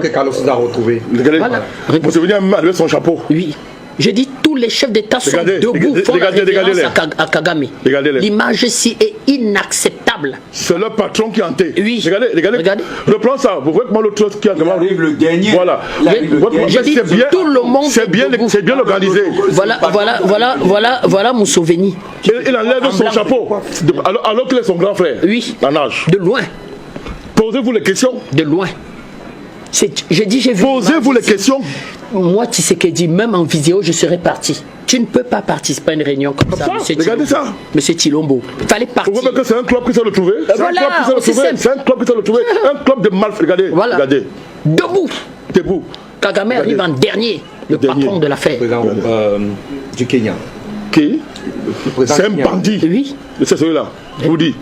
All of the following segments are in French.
Que Carlos a retrouvé. Voilà. Vous souvenez même avec son chapeau. Oui. J'ai dit tous les chefs d'État sont debout, font la révérence à Kagame. L'image ici est inacceptable. C'est le patron qui est hanté. Oui. Regardez. Reprends ça. Vous voyez comment l'autre qui a arrive le dernier. Voilà. J'ai dit tout le monde. C'est bien organisé. Voilà mon souvenir. Il enlève son chapeau alors qu'il est son grand frère. Oui. En âge. De loin. Posez-vous les questions. De loin. J'ai vu. Posez-vous les questions. Moi, Tshisekedi, même en vidéo, je serais parti. Tu ne peux pas participer à une réunion comme ça, monsieur regardez ça. Monsieur Chilombo. Il fallait partir. Vous voyez que c'est un club qui s'est retrouvé. C'est un club qui s'est retrouvé. Un club de mal. Regardez. Debout. Kagame arrive en dernier, le patron de l'affaire. Le président du Kenya. Qui? C'est un bandit. Oui. C'est celui-là. Je vous dis.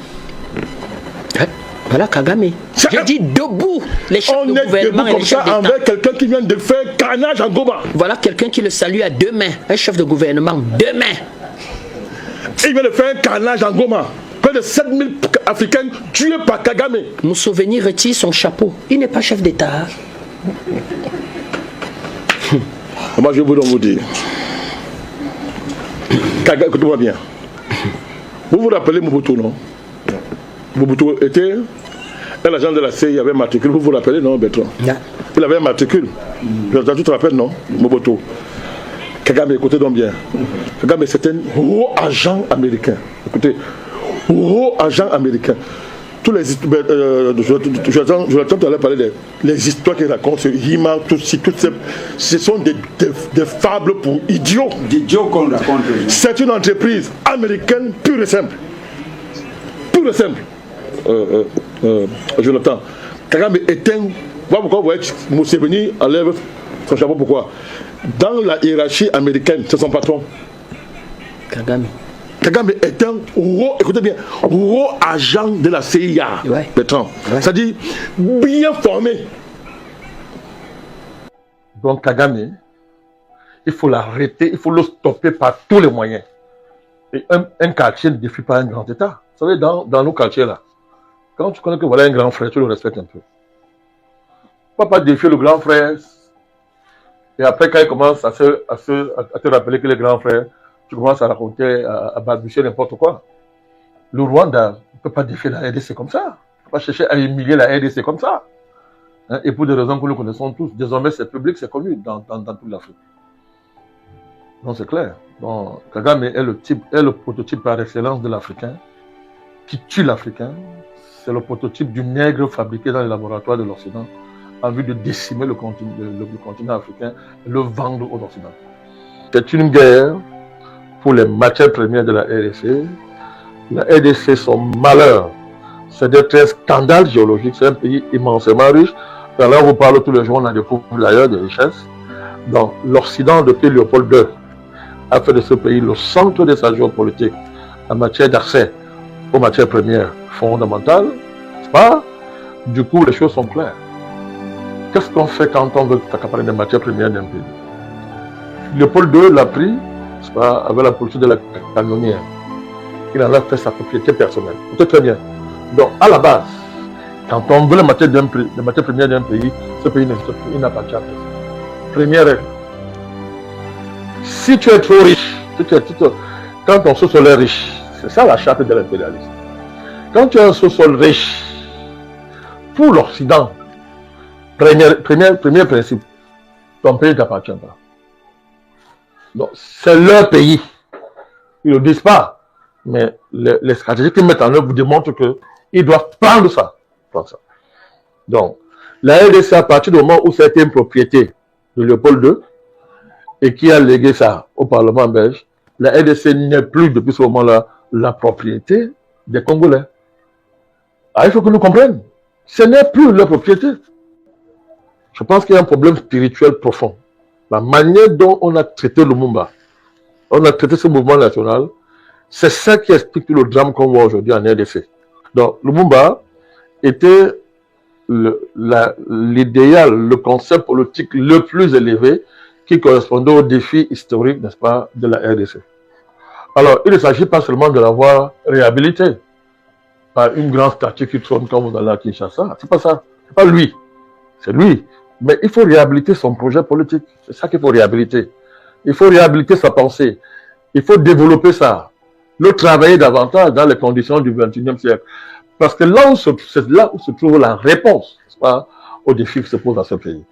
Voilà Kagame. J'ai dit debout les chefs de gouvernement et les chefs d'État. Avec quelqu'un qui vient de faire carnage en Goma. Voilà quelqu'un qui le salue à deux mains. Un chef de gouvernement, deux mains. Il vient de faire un carnage en Goma. Près de 7000 Africains tués par Kagame. Museveni retire son chapeau. Il n'est pas chef d'État. Moi je veux donc vous dire. Kagame, écoutez-moi bien. Vous vous rappelez Mobutu, non? Mobutu était un agent de la CIA, il avait un matricule, vous vous rappelez, non, Bertrand? Yeah. Il avait un matricule. Tu te rappelles, non, Mobutu? Kagame, écoutez donc bien. Kagame, c'était un haut agent américain. Écoutez, haut agent américain. Tous les je l'attends tout à l'heure parler des histoires qu'il raconte sur Hima, toutes ces, ce sont des fables pour idiots. Des idiots qu'on raconte. C'est une entreprise américaine pure et simple. Pure et simple. Jonathan, Kagame est un. Voilà pourquoi vous voyez que Museveni enlève son chapeau. Pourquoi? Dans la hiérarchie américaine, c'est son patron. Kagame est un écoutez bien, gros agent de la CIA. Ouais. Bertrand. Ouais. C'est-à-dire bien formé. Donc Kagame, il faut l'arrêter, il faut le stopper par tous les moyens. Et un quartier ne défie pas un grand État. Vous savez, dans nos quartiers là, quand tu connais que voilà un grand frère, tu le respectes un peu. Tu ne peux pas défier le grand frère. Et après, quand il commence à te rappeler que le grand frère, tu commences à raconter, à balbutier n'importe quoi. Le Rwanda ne peut pas défier la RDC comme ça. Il ne peut pas chercher à humilier la RDC comme ça. Hein? Et pour des raisons que nous connaissons tous, désormais c'est public, c'est connu dans toute l'Afrique. Donc c'est clair. Bon, Kagame est le prototype par excellence de l'Africain, qui tue l'Africain. C'est le prototype du nègre fabriqué dans les laboratoires de l'Occident en vue de décimer le continent africain et le vendre aux Occidentaux. C'est une guerre pour les matières premières de la RDC. La RDC, son malheur, c'est d'être un scandale géologique. C'est un pays immensément riche. Et là, on vous parle tous les jours, on a découvert d'ailleurs des richesses. Donc, l'Occident, depuis Léopold II, a fait de ce pays le centre de sa géopolitique en matière d'accès aux matières premières fondamentales, n'est-ce pas? Du coup, les choses sont claires. Qu'est-ce qu'on fait quand on veut s'accaparer des matières premières d'un pays? Léopold II l'a pris, n'est-ce pas, avec la politique de la canonnière. Il en a fait sa propriété personnelle. C'est très bien. Donc, à la base, quand on veut les matières premières d'un pays, ce pays n'existe plus, il n'appartient à personne. Première règle. Si tu es trop riche, quand ton sous-sol est riche, c'est ça la charte de l'impérialisme. Quand tu as un sous-sol riche, pour l'Occident, premier principe, ton pays ne t'appartient pas. Donc, c'est leur pays. Ils ne le disent pas. Mais les stratégies qu'ils mettent en œuvre vous démontrent qu'ils doivent prendre ça. Donc, la RDC, à partir du moment où c'était une propriété de Léopold II et qui a légué ça au Parlement belge, la RDC n'est plus depuis ce moment-là la propriété des Congolais. Ah, il faut que nous comprenions. Ce n'est plus leur propriété. Je pense qu'il y a un problème spirituel profond. La manière dont on a traité Lumumba, on a traité ce mouvement national, c'est ça qui explique tout le drame qu'on voit aujourd'hui en RDC. Donc, Lumumba était l'idéal, le concept politique le plus élevé qui correspondait au défi historique, n'est-ce pas, de la RDC. Alors, il ne s'agit pas seulement de l'avoir réhabilité par une grande statue qui trône comme vous allez à Kinshasa. C'est pas ça. C'est pas lui. C'est lui Mais il faut réhabiliter son projet politique. C'est ça qu'il faut réhabiliter. Il faut réhabiliter sa pensée. Il faut développer ça. Le travailler davantage dans les conditions du XXIe siècle. Parce que c'est là où se trouve la réponse, n'est-ce pas, aux défis qui se posent dans ce pays.